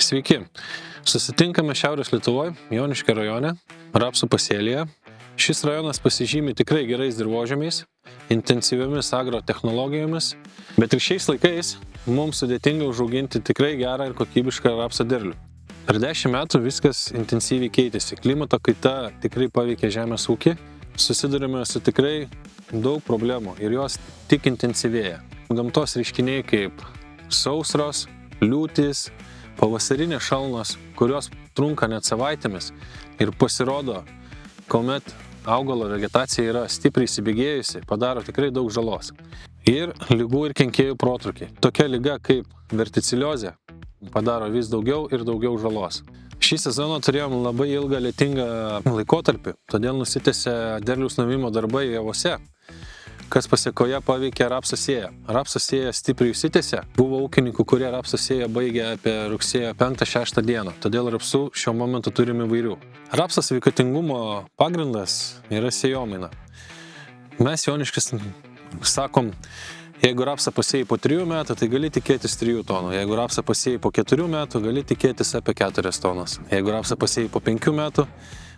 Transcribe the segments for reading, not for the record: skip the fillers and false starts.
Sveiki. Susitinkame Šiaurės Lietuvoje, Joniškio rajone, rapsų pasėlyje. Šis rajonas pasižymi tikrai gerais dirvožemiais, intensyviomis agrotechnologijomis, bet ir šiais laikais mums sudėtinga užauginti tikrai gerą ir kokybišką rapsų derlių. Per 10 metų viskas intensyviai keitėsi. Klimato kaita tikrai paveikė žemės ūkį. Susidurime su tikrai daug problemų ir jos tik intensyvėja. Gamtos reiškiniai kaip sausros, liūtys, pavasarinės šalnos, kurios trunka net savaitėmis ir pasirodo, kuomet augalo vegetacija yra stipriai įsibėgėjusi, padaro tikrai daug žalos. Ir ligų ir kenkėjų protrūkiai. Tokia liga kaip verticiliozė padaro vis daugiau ir daugiau žalos. Šį sezoną turėjom labai ilgą lietingą laikotarpį, todėl nusitęsė derliaus nuėmimo darbai javose, kas pasėkoje paveikė rapsų sėją. Rapsų sėja stipriai užsitęsė. Buvo ūkininkų, kurie rapsų sėją baigė apie rugsėjo 5-6 dieną, todėl rapsų šiuo momentu turime įvairių. Rapsas sveikatingumo pagrindas yra sėjomaina. Mes Joniškis sakom, jeigu rapsą pasėjai po 3 metų, tai gali tikėtis 3 tonų. Jeigu rapsą pasėjai po 4 metų, gali tikėtis apie 4 tonas. Jeigu rapsą pasėjai po 5 metų,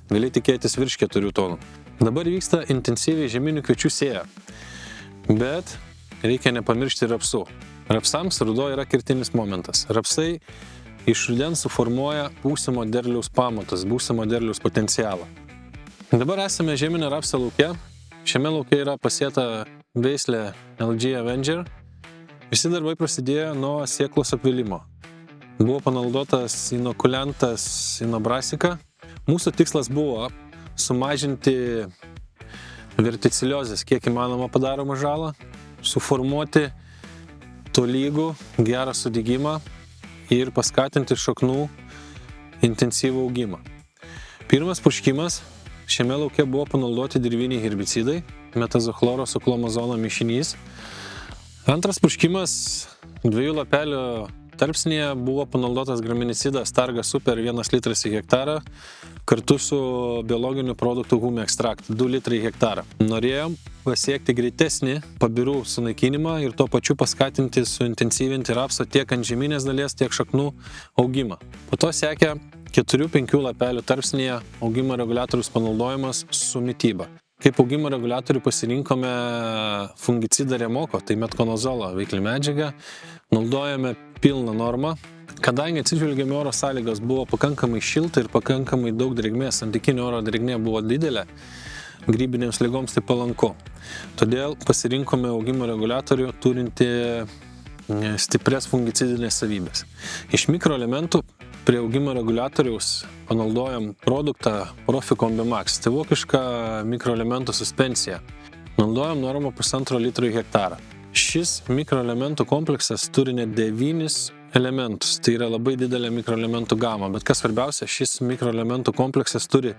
gali tikėtis virš 4 tonų. Dabar vyksta intensyviai žieminių kviečių sėja. Bet reikia nepamiršti rapsų. Rapsams ruduo yra kertinis momentas. Rapsai iš rudens suformuoja būsimo derliaus pamatus, būsimo derliaus potencialą. Dabar esame žieminio rapsą lauke. Šiame lauke yra pasėta veislė LG Avenger. Visi darbai prasidėjo nuo sėklos apvilimo. Buvo panaudotas inokulentas Inobrasika. Mūsų tikslas buvo sumažinti verticiliozės, kiek įmanoma padaromą žalą, suformuoti tolygų gerą sudygimą ir paskatinti šaknų intensyvų augimą. Pirmas purškimas šiame lauke buvo panaudoti dirviniai herbicidai, metazochloro su klomazono mišinys. Antras purškimas 2 lapelių tarpsnyje buvo panaudotas graminicidas Targa Super 1 litras į hektarą kartu su biologiniu produktu hume ekstraktu 2 litrai į hektarą. Norėjom pasiekti greitesnį pabirų sunaikinimą ir tuo pačiu paskatinti, suintensyvinti rapso tiek ant žeminės dalies, tiek šaknų augimą. Po to sekė 4-5 lapelių tarpsnyje augimo reguliatorius panaudojimas su mityba. Kaip augimo reguliatorių pasirinkome fungicidą Remoko, tai metkonazolo veikli medžiaga, naudojame pilną normą. Kadangi atsižvelgiami oro sąlygos buvo pakankamai šilta ir pakankamai daug drėgmės, santykinė oro drėgmė buvo didelė, grybinėms ligoms tai palanku. Todėl pasirinkome augimo reguliatorių turinti stiprias fungicidinės savybės. Iš mikroelementų prie augimo reguliatoriaus panaudojam produktą Proficon Bimax, tai vokiška mikroelementų suspensija. Naudojam normą 1,5 litro į hektarą. Šis mikroelementų kompleksas turi net 9 elementus, tai yra labai didelė mikroelementų gama, bet kas svarbiausia, šis mikroelementų kompleksas turi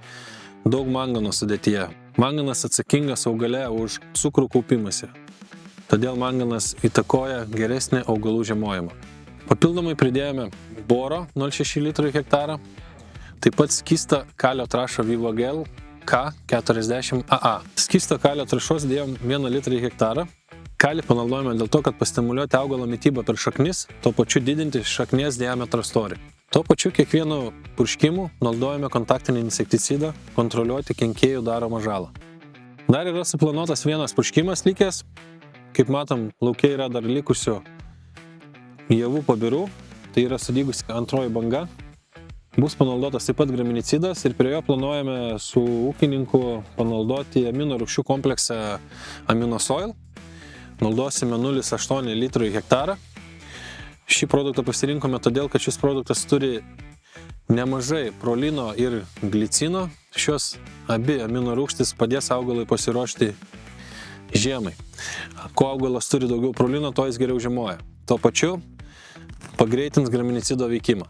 daug mangano sudėtyje. Manganas atsakingas augale už cukrų kaupimąsi, todėl manganas įtakoja geresnį augalų žiemojimą. Papildomai pridėjome boro 0,6 litro į hektarą, taip pat skystą kalio trąšą Vivogel K40AA. Skystą kalio trąšos dėjom 1 litrą į hektarą. Kalį panaudojame dėl to, kad pastimuliuoti augalo mitybą per šaknis, tuo pačiu didinti šaknies diametro storį. Tuo pačiu kiekvienu purškimu naudojame kontaktinį insekticidą kontroliuoti kenkėjų daromą žalą. Dar yra suplanuotas vienas purškimas likęs. Kaip matom, lauke yra dar likusių javų pabirų, tai yra sudygusi antroji banga. Bus panaudotas taip pat graminicidas ir prie jo planuojame su ūkininku panaudoti amino rūgščių kompleksą Aminosoil. Naudosime 0,8 litrų į hektarą. Šį produktą pasirinkome todėl, kad šis produktas turi nemažai prolino ir glicino. Šios abi amino rūgštys padės augalui pasiruošti žiemai. Kuo augalas turi daugiau prolino, to jis geriau žiemoja. Tuo pačiu pagreitins graminicido veikimą.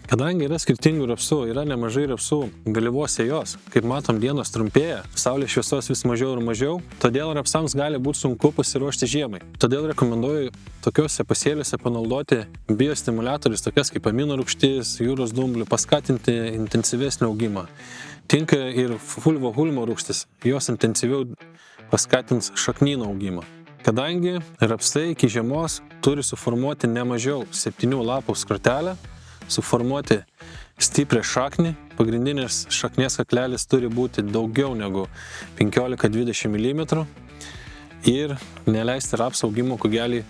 Kadangi yra skirtingų rapsų, yra nemažai rapsų vėlyvos sėjos, kaip matom, dienos trumpėja, saulės šviesos vis mažiau ir mažiau, todėl rapsams gali būti sunku pasiruošti žiemai. Todėl rekomenduoju tokiuose pasėliuose panaudoti biostimuliatorius, tokias kaip amino rūgštis, jūros dumblių, paskatinti intensyvesnį augimą. Tinka ir fulvo-hulmo rūgštis, jos intensyviau paskatins šaknyno augimą. Kadangi rapsai iki žiemos turi suformuoti ne mažiau 7 lapų skrotelę, suformuoti stiprią šaknį. Pagrindinės šaknies kaklelis turi būti daugiau negu 15-20 mm ir neleisti rapsų augimo kugelį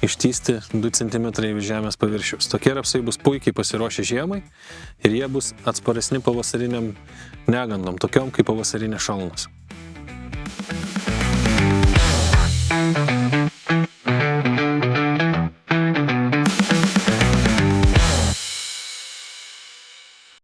ištįsti 2 cm į žemės paviršiaus. Tokie rapsai bus puikiai pasiruošę žiemai ir jie bus atsparesni pavasariniam negandom, tokiom kaip pavasarinės šalnos.